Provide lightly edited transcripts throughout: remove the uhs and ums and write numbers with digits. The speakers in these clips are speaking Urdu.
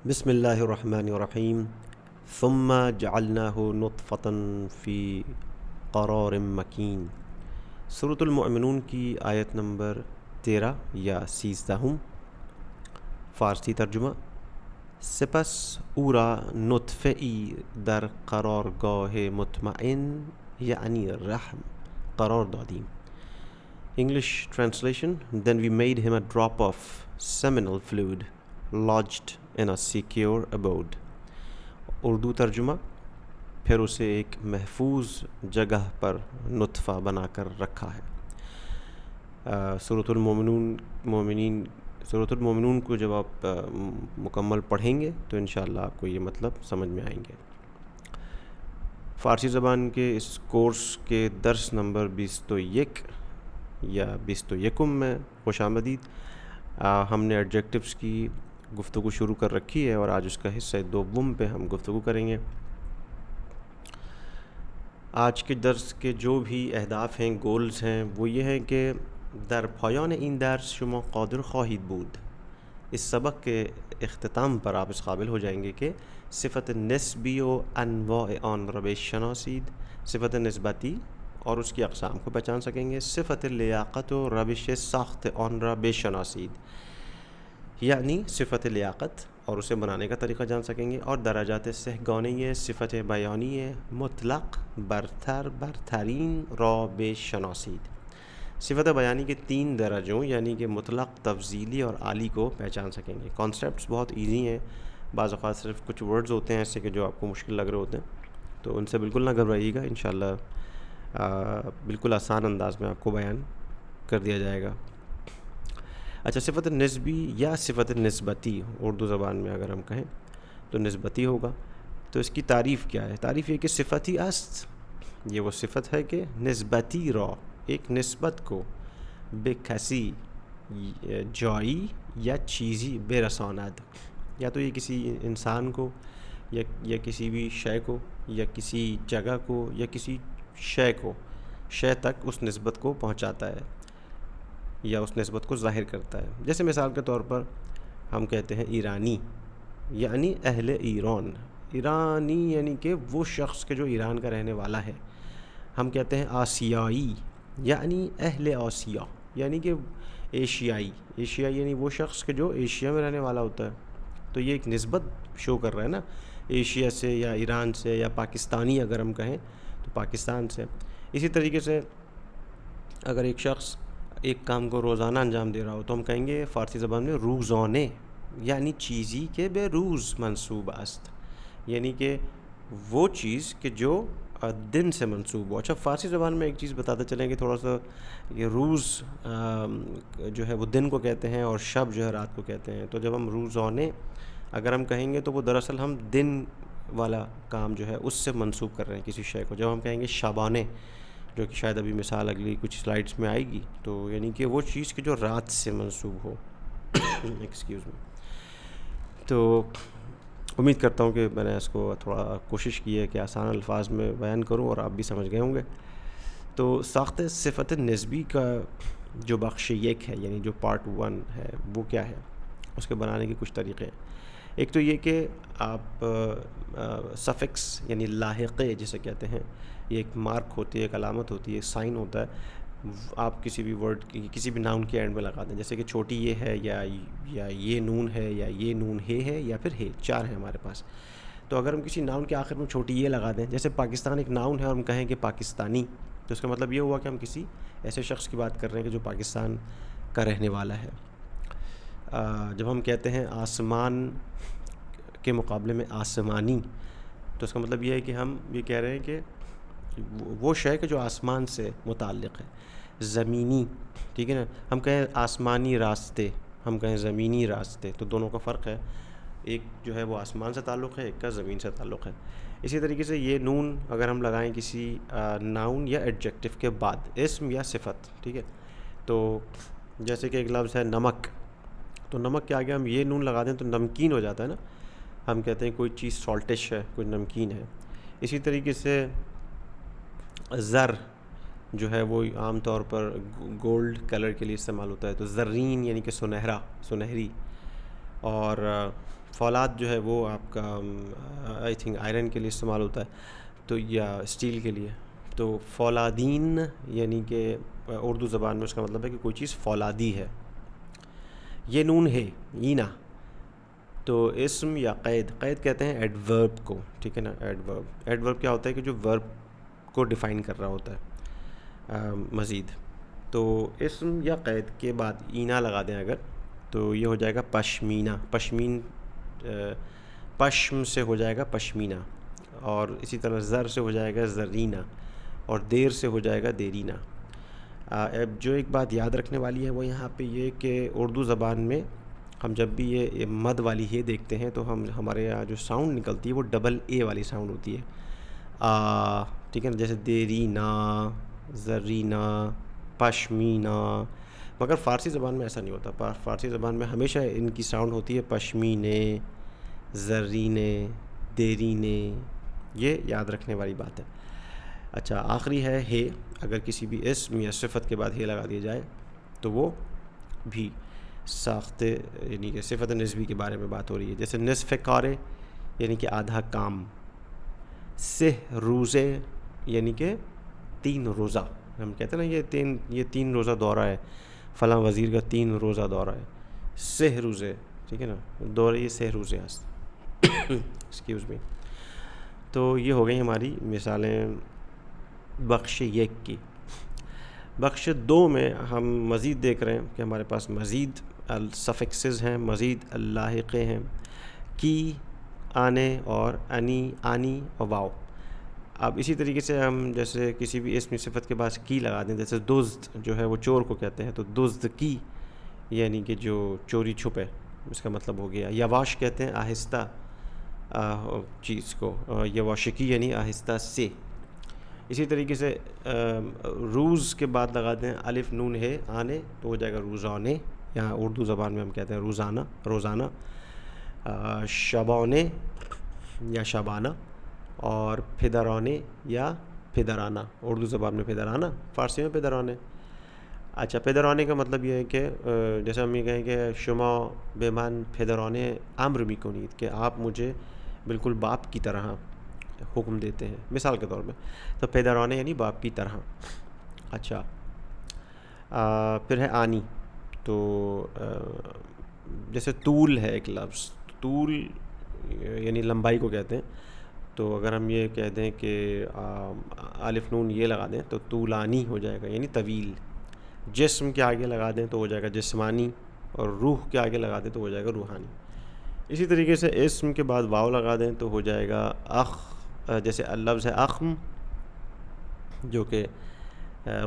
بسم اللہ الرحمن الرحیم ثم جعلناہ نطفة فی قرار مکین۔ سورۃ المؤمنون کی آیت نمبر 13 یا 13۔ فارسی ترجمہ: سپس او را نطفه ای در قرارگاه مطمئن یعنی رحم قرار دادیم. English translation: Then we made him a drop of seminal fluid lodged in a secure abode. Urdu ترجمہ: پھر اسے ایک محفوظ جگہ پر نطفہ بنا کر رکھا ہے۔ سورۃ المومنون کو جب آپ مکمل پڑھیں گے تو انشاءاللہ آپ کو یہ مطلب سمجھ میں آئیں گے۔ فارسی زبان کے اس کورس کے درس نمبر 21 یا 21 میں خوش آمدید۔ ہم نے ایڈجیکٹیوز کی گفتگو شروع کر رکھی ہے اور آج اس کا حصہ دوم پہ ہم گفتگو کریں گے۔ آج کے درس کے جو بھی اہداف ہیں، گولز ہیں، وہ یہ ہیں کہ در پایان این درس شما قادر خواهید بود، اس سبق کے اختتام پر آپ اس قابل ہو جائیں گے کہ صفت نسبی و انواع آن را بشناسید، صفت نسبتی اور اس کی اقسام کو پہچان سکیں گے، صفت لیاقت و روش ساخت آن را بشناسید، یعنی صفت لیاقت اور اسے بنانے کا طریقہ جان سکیں گے، اور درجات سہگانی صفت بیانی مطلق برتر برترین را بشناسید، صفت بیانی کے 3 درجوں یعنی کہ مطلق، تفضیلی اور عالی کو پہچان سکیں گے۔ کانسیپٹس بہت ایزی ہیں، بعض اوقات صرف کچھ ورڈز ہوتے ہیں ایسے کہ جو آپ کو مشکل لگ رہے ہوتے ہیں، تو ان سے بالکل نہ گھبرائیے گا، انشاءاللہ بالکل آسان انداز میں آپ کو بیان کر دیا جائے گا۔ اچھا، صفت نسبی یا صفت نسبتی اردو زبان میں اگر ہم کہیں تو نسبتی ہوگا، تو اس کی تعریف کیا ہے؟ تعریف یہ کہ صفتی است، یہ وہ صفت ہے کہ نسبتی را، ایک نسبت کو، بے کسی جائی یا چیزی برساند، یا تو یہ کسی انسان کو یا کسی بھی شے کو یا کسی جگہ کو یا کسی شے کو، شے تک اس نسبت کو پہنچاتا ہے یا اس نسبت کو ظاہر کرتا ہے۔ جیسے مثال کے طور پر ہم کہتے ہیں ایرانی، یعنی اہل ایران، ایرانی یعنی کہ وہ شخص کے جو ایران کا رہنے والا ہے۔ ہم کہتے ہیں آسیائی، یعنی اہل آسیا، یعنی کہ ایشیائی، ایشیائی یعنی وہ شخص کے جو ایشیا میں رہنے والا ہوتا ہے، تو یہ ایک نسبت شو کر رہا ہے نا، ایشیا سے یا ایران سے، یا پاکستانی اگر ہم کہیں تو پاکستان سے۔ اسی طریقے سے اگر ایک شخص ایک کام کو روزانہ انجام دے رہا ہو تو ہم کہیں گے فارسی زبان میں روزانے، یعنی چیزی کے بے روز منصوب است، یعنی کہ وہ چیز کہ جو دن سے منسوب ہو۔ اچھا، فارسی زبان میں ایک چیز بتاتے چلیں کہ تھوڑا سا یہ روز جو ہے وہ دن کو کہتے ہیں اور شب جو ہے رات کو کہتے ہیں، تو جب ہم روزانے اگر ہم کہیں گے تو وہ دراصل ہم دن والا کام جو ہے اس سے منسوب کر رہے ہیں کسی شے کو۔ جب ہم کہیں گے شبانے، جو کہ شاید ابھی مثال اگلی کچھ سلائڈز میں آئے گی، تو یعنی کہ وہ چیز کہ جو رات سے منسوب ہو۔ Excuse me. تو امید کرتا ہوں کہ میں نے اس کو تھوڑا کوشش کی ہے کہ آسان الفاظ میں بیان کروں اور آپ بھی سمجھ گئے ہوں گے۔ تو ساخت صفت نسبی کا جو بخش 1 ہے، یعنی جو پارٹ 1 ہے، وہ کیا ہے؟ اس کے بنانے کے کچھ طریقے ہیں۔ ایک تو یہ کہ آپ سفکس یعنی لاحقے جسے کہتے ہیں، یہ ایک مارک ہوتی ہے، ایک علامت ہوتی ہے، ایک سائن ہوتا ہے، آپ کسی بھی ورڈ کی کسی بھی ناؤن کے اینڈ میں لگا دیں، جیسے کہ چھوٹی یہ ہے یا یہ نون ہے یا یہ نون ہے یا پھر ہے، 4 ہیں ہمارے پاس۔ تو اگر ہم کسی ناؤن کے آخر میں چھوٹی یہ لگا دیں، جیسے پاکستان ایک ناؤن ہے اور ہم کہیں کہ پاکستانی، تو اس کا مطلب یہ ہوا کہ ہم کسی ایسے شخص کی بات کر رہے ہیں کہ جو پاکستان کا رہنے والا ہے۔ جب ہم کہتے ہیں آسمان کے مقابلے میں آسمانی، تو اس کا مطلب یہ ہے کہ ہم یہ کہہ رہے ہیں کہ وہ شے کہ جو آسمان سے متعلق ہے۔ زمینی، ٹھیک ہے نا، ہم کہیں آسمانی راستے، ہم کہیں زمینی راستے، تو دونوں کا فرق ہے، ایک جو ہے وہ آسمان سے تعلق ہے، ایک کا زمین سے تعلق ہے۔ اسی طریقے سے یہ نون اگر ہم لگائیں کسی ناؤن یا ایڈجیکٹو کے بعد، اسم یا صفت، ٹھیک ہے، تو جیسے کہ ایک لفظ ہے نمک، تو نمک کے آگے ہم یہ نون لگا دیں تو نمکین ہو جاتا ہے نا، ہم کہتے ہیں کوئی چیز سالٹش ہے، کوئی نمکین ہے۔ اسی طریقے سے زر جو ہے وہ عام طور پر گولڈ کلر کے لیے استعمال ہوتا ہے، تو زرین یعنی کہ سنہرا، سنہری۔ اور فولاد جو ہے وہ آپ کا آئی تھنک آئرن کے لیے استعمال ہوتا ہے، تو یا اسٹیل کے لیے. تو فولادین یعنی کہ اردو زبان میں اس کا مطلب ہے کہ کوئی چیز فولادی ہے. یہ نون ہے اینا. تو اسم یا قید کہتے ہیں ایڈورب کو، ٹھیک ہے نا. ایڈورب کیا ہوتا ہے کہ جو ورب کو ڈیفائن کر رہا ہوتا ہے مزید. تو اسم یا قید کے بعد اینا لگا دیں اگر، تو یہ ہو جائے گا پشمینہ. پشم سے ہو جائے گا پشمینہ، اور اسی طرح زر سے ہو جائے گا زرینہ، اور دیر سے ہو جائے گا دیرینہ. اب جو ایک بات یاد رکھنے والی ہے وہ یہاں پہ یہ کہ اردو زبان میں ہم جب بھی یہ مد والی ہے دیکھتے ہیں تو ہمارے یہاں جو ساؤنڈ نکلتی ہے وہ ڈبل اے والی ساؤنڈ ہوتی ہے. ٹھیک ہے نا، جیسے دیرینہ، زرینہ، پشمینہ. مگر فارسی زبان میں ایسا نہیں ہوتا. فارسی زبان میں ہمیشہ ان کی ساؤنڈ ہوتی ہے پشمینے، زرینے، دیرینے. یہ یاد رکھنے والی بات ہے. اچھا، آخری ہے اگر کسی بھی اسم یا صفت کے بعد ہے لگا دیا جائے تو وہ بھی ساختے، یعنی کہ صفت نسبی کے بارے میں بات ہو رہی ہے. جیسے نصف کارے یعنی کہ آدھا کام، سہ روزے یعنی کہ 3 روزہ. ہم کہتے ہیں نا یہ 3 روزہ دورہ ہے، فلاں وزیر کا 3 روزہ دورہ ہے. سہ روزے، ٹھیک ہے نا، دورہ یہ سہ روزے ایکسکیوز می. تو یہ ہو گئی ہماری مثالیں بخش 1 کی. بخش 2 میں ہم مزید دیکھ رہے ہیں کہ ہمارے پاس مزید سفکسز ہیں، مزید لاحقے ہیں، کی، آنے اور انی، آنی اور واؤ. اب اسی طریقے سے ہم جیسے کسی بھی اسم صفت کے پاس کی لگا دیں، جیسے دزد جو ہے وہ چور کو کہتے ہیں، تو دزد کی یعنی کہ جو چوری چھپے، اس کا مطلب ہو گیا. یواش کہتے ہیں آہستہ چیز کو، یواشکی یعنی آہستہ سے. اسی طریقے سے روز کے بعد لگا دیں الف نون ہے آنے، تو ہو جائے گا روزانے، یہاں اردو زبان میں ہم کہتے ہیں روزانہ. شبانے یا شبانہ، اور پھدرانے یا پھدرانہ. اردو زبان میں پھدرانہ، فارسی میں پھدرانے. اچھا، پھدرانے کا مطلب یہ ہے کہ جیسے ہم یہ کہیں کہ شما بیمان پھدرانے امر میکنید، کہ آپ مجھے بالکل باپ کی طرح حکم دیتے ہیں، مثال کے طور پہ. تو پھدرانے یعنی باپ کی طرح. اچھا، پھر ہے آنی. تو جیسے طول ہے ایک لفظ، طول یعنی لمبائی کو کہتے ہیں. تو اگر ہم یہ کہہ دیں کہ الف نون یہ لگا دیں تو طولانی ہو جائے گا یعنی طویل. جسم کے آگے لگا دیں تو ہو جائے گا جسمانی، اور روح کے آگے لگا دیں تو ہو جائے گا روحانی. اسی طریقے سے اسم کے بعد واو لگا دیں تو ہو جائے گا جیسے لفظ ہے اخم، جو کہ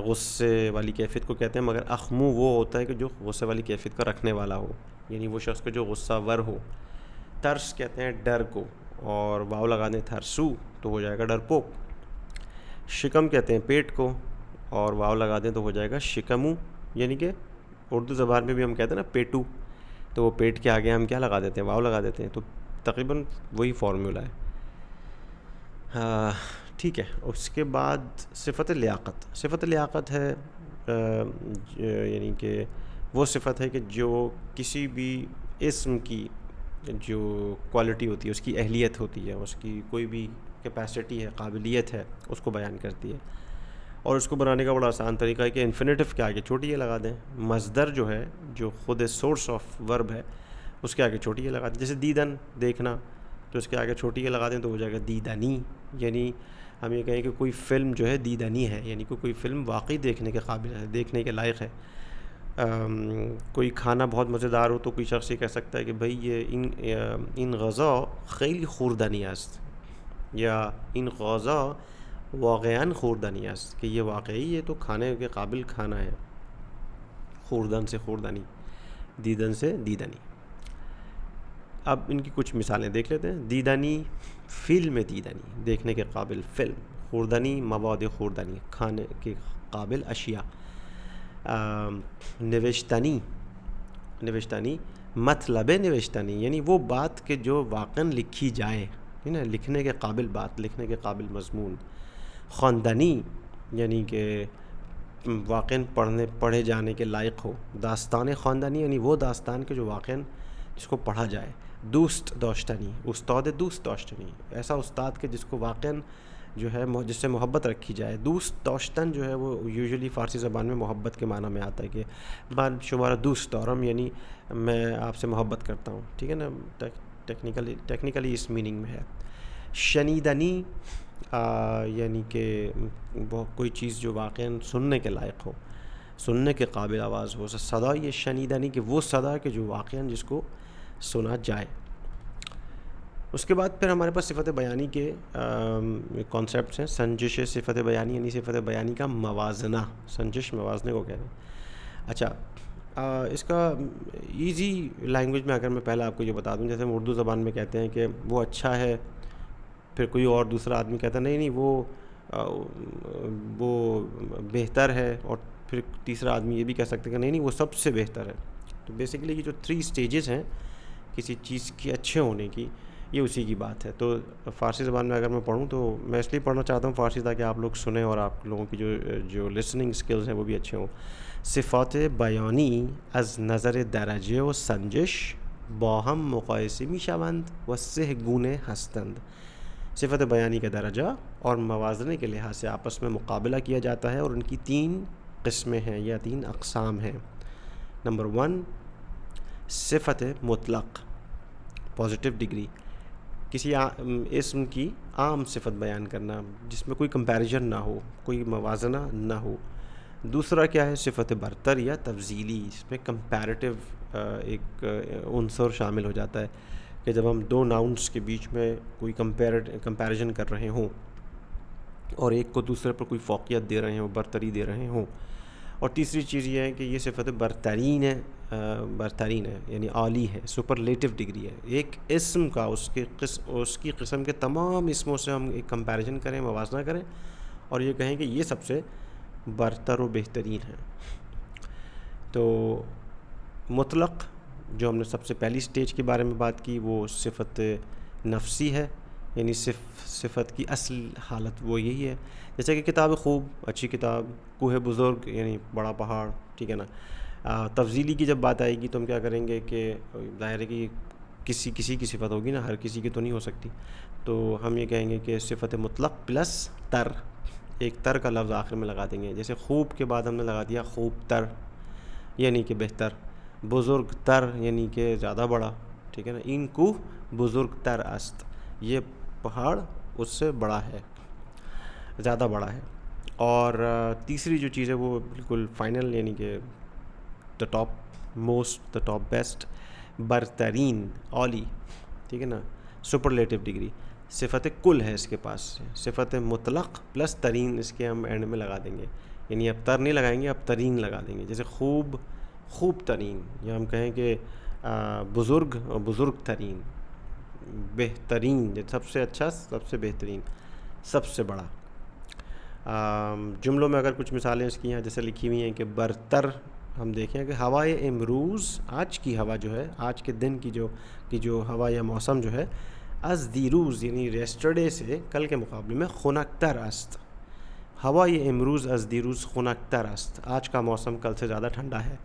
غصے والی کیفیت کو کہتے ہیں. مگر اخمو وہ ہوتا ہے کہ جو غصے والی کیفیت کا رکھنے والا ہو، یعنی وہ شخص کو جو غصہ ور ہو. ترس کہتے ہیں ڈر کو، اور واو لگا دیں تھرسو تو ہو جائے گا ڈرپوک. شکم کہتے ہیں پیٹ کو، اور واو لگا دیں تو ہو جائے گا شکمو، یعنی کہ اردو زبان میں بھی ہم کہتے ہیں نا پیٹو، تو وہ پیٹ کے آگے ہم کیا لگا دیتے ہیں؟ واو لگا دیتے ہیں. تو تقریباً وہی فارمولا ہے. ٹھیک ہے. اس کے بعد صفت لیاقت ہے یعنی کہ وہ صفت ہے کہ جو کسی بھی اسم کی جو کوالٹی ہوتی ہے، اس کی اہلیت ہوتی ہے، اس کی کوئی بھی کیپیسٹی ہے، قابلیت ہے، اس کو بیان کرتی ہے. اور اس کو بنانے کا بڑا آسان طریقہ ہے کہ انفینیٹو کے آگے چھوٹی یہ لگا دیں. مصدر جو ہے، جو خود سورس آف ورب ہے، اس کے آگے چھوٹی یہ لگا دیں. جیسے دیدن دیکھنا، تو اس کے آگے چھوٹی یہ لگا دیں تو ہو جائے گا دیدنی. یعنی ہم یہ کہیں کہ کوئی فلم جو ہے دیدنی ہے، یعنی کہ کوئی فلم واقعی دیکھنے کے قابل ہے، دیکھنے کے لائق ہے. کوئی کھانا بہت مزیدار ہو تو کوئی شخص یہ کہہ سکتا ہے کہ بھئی یہ ان غذا خیلی خوردنی است، یا ان غذا واقعاً خوردنی است، کہ یہ واقعی یہ تو کھانے کے قابل کھانا ہے. خوردن سے خوردنی، دیدن سے دیدنی. اب ان کی کچھ مثالیں دیکھ لیتے ہیں. دیدنی فلم دیدنی، دیکھنے کے قابل فلم. خوردنی مواد خوردنی، کھانے کے قابل اشیاء. نوشتنی مطلب نوشتنی، یعنی وہ بات کہ جو واقعاً لکھی جائے، نا، لکھنے کے قابل بات، لکھنے کے قابل مضمون. خواندنی یعنی کہ واقعاً پڑھے جانے کے لائق ہو. داستان خواندنی یعنی وہ داستان کہ جو واقعاً جس کو پڑھا جائے. دوست داشتنی، استاد دوست داشتنی، ایسا استاد کہ جس کو واقعاً جو ہے جس سے محبت رکھی جائے. دوست داشتن جو ہے وہ یوزلی فارسی زبان میں محبت کے معنی میں آتا ہے کہ من شمارا دوست دارم، یعنی میں آپ سے محبت کرتا ہوں. ٹھیک ہے نا، ٹیکنیکلی اس میننگ میں ہے. شنیدنی یعنی کہ وہ کوئی چیز جو واقعاً سننے کے لائق ہو، سننے کے قابل آواز ہو. صدا یہ شنیدنی کہ وہ صدا کہ جو واقعاً جس کو سنا جائے. اس کے بعد پھر ہمارے پاس صفت بیانی کے کانسیپٹس ہیں. سنجش صفت بیانی یعنی صفت بیانی کا موازنہ. سنجش موازنے کو کہتے ہیں. اچھا، اس کا ایزی لینگویج میں اگر میں پہلے آپ کو یہ بتا دوں، جیسے ہم اردو زبان میں کہتے ہیں کہ وہ اچھا ہے، پھر کوئی اور دوسرا آدمی کہتا ہے نہیں وہ بہتر ہے، اور پھر تیسرا آدمی یہ بھی کہہ سکتے ہیں کہ نہیں وہ سب سے بہتر ہے. تو بیسیکلی یہ جو 3 سٹیجز ہیں کسی چیز کے اچھے ہونے کی، یہ اسی کی بات ہے. تو فارسی زبان میں اگر میں پڑھوں تو میں اس لیے پڑھنا چاہتا ہوں فارسی تاکہ آپ لوگ سنیں اور آپ لوگوں کی جو لسننگ سکلز ہیں وہ بھی اچھے ہوں. صفات بیانی از نظر درجه و سنجش با هم مقایسه میشوند و 3 گونه هستند. صفت بیانی کا درجہ اور موازنے کے لحاظ سے آپس میں مقابلہ کیا جاتا ہے، اور ان کی 3 قسمیں ہیں یا 3 اقسام ہیں. نمبر 1 صفت مطلق، پازیٹیو ڈگری، کسی اسم کی عام صفت بیان کرنا جس میں کوئی کمپیریزن نہ ہو، کوئی موازنہ نہ ہو. دوسرا کیا ہے؟ صفت برتر یا تفضیلی، جس میں کمپیریٹیو ایک عنصر شامل ہو جاتا ہے کہ جب ہم 2 ناؤنس کے بیچ میں کوئی کمپیریزن کر رہے ہوں اور ایک کو دوسرے پر کوئی فوقیت دے رہے ہوں، برتری دے رہے ہوں. اور تیسری چیز یہ ہے کہ یہ صفت برترین ہے یعنی عالی ہے، سپرلیٹو ڈگری ہے. ایک اسم کا اس کی قسم کے تمام اسموں سے ہم ایک کمپیریزن کریں، موازنہ کریں اور یہ کہیں کہ یہ سب سے برتر و بہترین ہے. تو مطلق جو ہم نے سب سے پہلی سٹیج کے بارے میں بات کی وہ صفت نفسی ہے، یعنی صفت کی اصل حالت وہ یہی ہے. جیسے کہ کتاب خوب، اچھی کتاب، کوہ بزرگ یعنی بڑا پہاڑ. ٹھیک ہے نا. تفضیلی کی جب بات آئے گی تو ہم کیا کریں گے کہ ظاہر ہے کہ کسی کی صفت ہوگی نا، ہر کسی کی تو نہیں ہو سکتی. تو ہم یہ کہیں گے کہ صفت مطلق پلس تر، ایک تر کا لفظ آخر میں لگا دیں گے. جیسے خوب کے بعد ہم نے لگا دیا خوب تر یعنی کہ بہتر. بزرگ تر یعنی کہ زیادہ بڑا. ٹھیک ہے نا. این کوہ بزرگ تر است، یہ پہاڑ اس سے بڑا ہے، زیادہ بڑا ہے. اور تیسری جو چیز ہے وہ بالکل فائنل یعنی کہ the top most, the top best, برترین، عالی. ٹھیک ہے نا. سپرلیٹو ڈگری، صفت کل ہے اس کے پاس. صفت مطلق پلس ترین اس کے ہم اینڈ میں لگا دیں گے، یعنی اب تر نہیں لگائیں گے، اب ترین لگا دیں گے. جیسے خوب، خوب ترین، یا ہم کہیں کہ بزرگ، بزرگ ترین، بہترین، سب سے اچھا، سب سے بہترین، سب سے بڑا. جملوں میں اگر کچھ مثالیں اس کی ہیں جیسے لکھی ہوئی ہیں کہ برتر، ہم دیکھیں کہ ہوائے امروز، آج کی ہوا جو ہے، آج کے دن کی جو ہوا یا موسم جو ہے، از دیروز یعنی یسٹرڈے سے، کل کے مقابلے میں، خنکتر است. ہوائے امروز از دیروز خنکتر است، آج کا موسم کل سے زیادہ ٹھنڈا ہے.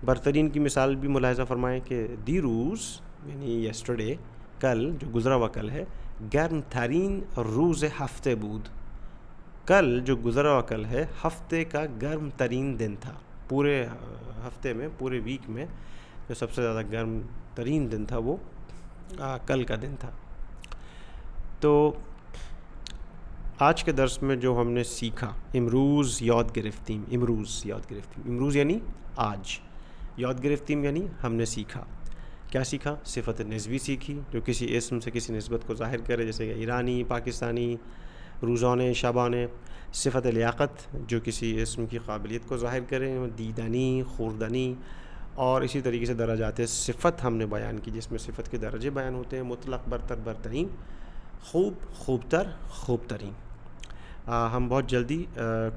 برترین کی مثال بھی ملاحظہ فرمائیں کہ دیروز یعنی یسٹرڈے، کل جو گزرا ہوا کل ہے، گرم ترین روز ہفتے بود، کل جو گزرا ہوا کل ہے ہفتے کا گرم ترین دن تھا. پورے ہفتے میں، پورے ویک میں جو سب سے زیادہ گرم ترین دن تھا وہ کل کا دن تھا. تو آج کے درس میں جو ہم نے سیکھا، امروز یاد گرفتیم، امروز یعنی آج، یاد گرفتیم یعنی ہم نے سیکھا. کیا سیکھا؟ صفت نسبی سیکھی جو کسی اسم سے کسی نسبت کو ظاہر کرے، جیسے کہ ایرانی، پاکستانی، روزانے، شبانے. صفت لیاقت جو کسی اسم کی قابلیت کو ظاہر کرے، دیدنی، خوردنی. اور اسی طریقے سے درجات صفت ہم نے بیان کی جس میں صفت کے درجے بیان ہوتے ہیں، مطلق، برتر، برترین، خوب، خوبتر، خوب ترین. ہم بہت جلدی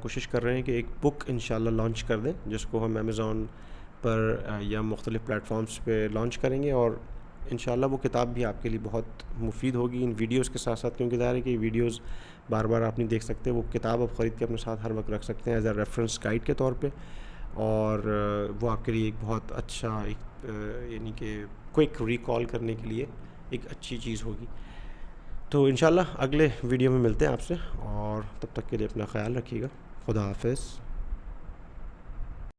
کوشش کر رہے ہیں کہ ایک بک انشاءاللہ لانچ کر دیں جس کو ہم امیزون پر یا مختلف پلیٹ فارمز پہ لانچ کریں گے، اور انشاءاللہ وہ کتاب بھی آپ کے لیے بہت مفید ہوگی ان ویڈیوز کے ساتھ ساتھ، کیونکہ ظاہر ہے کہ یہ ویڈیوز بار بار آپ نہیں دیکھ سکتے. وہ کتاب آپ خرید کے اپنے ساتھ ہر وقت رکھ سکتے ہیں ایز اے ریفرنس گائیڈ کے طور پہ. اور وہ آپ کے لیے ایک بہت اچھا ایک یعنی کہ کوئک ریکال کرنے کے لیے ایک اچھی چیز ہوگی. تو انشاءاللہ اگلے ویڈیو میں ملتے ہیں آپ سے، اور تب تک کے لیے اپنا خیال رکھیے گا. خدا حافظ.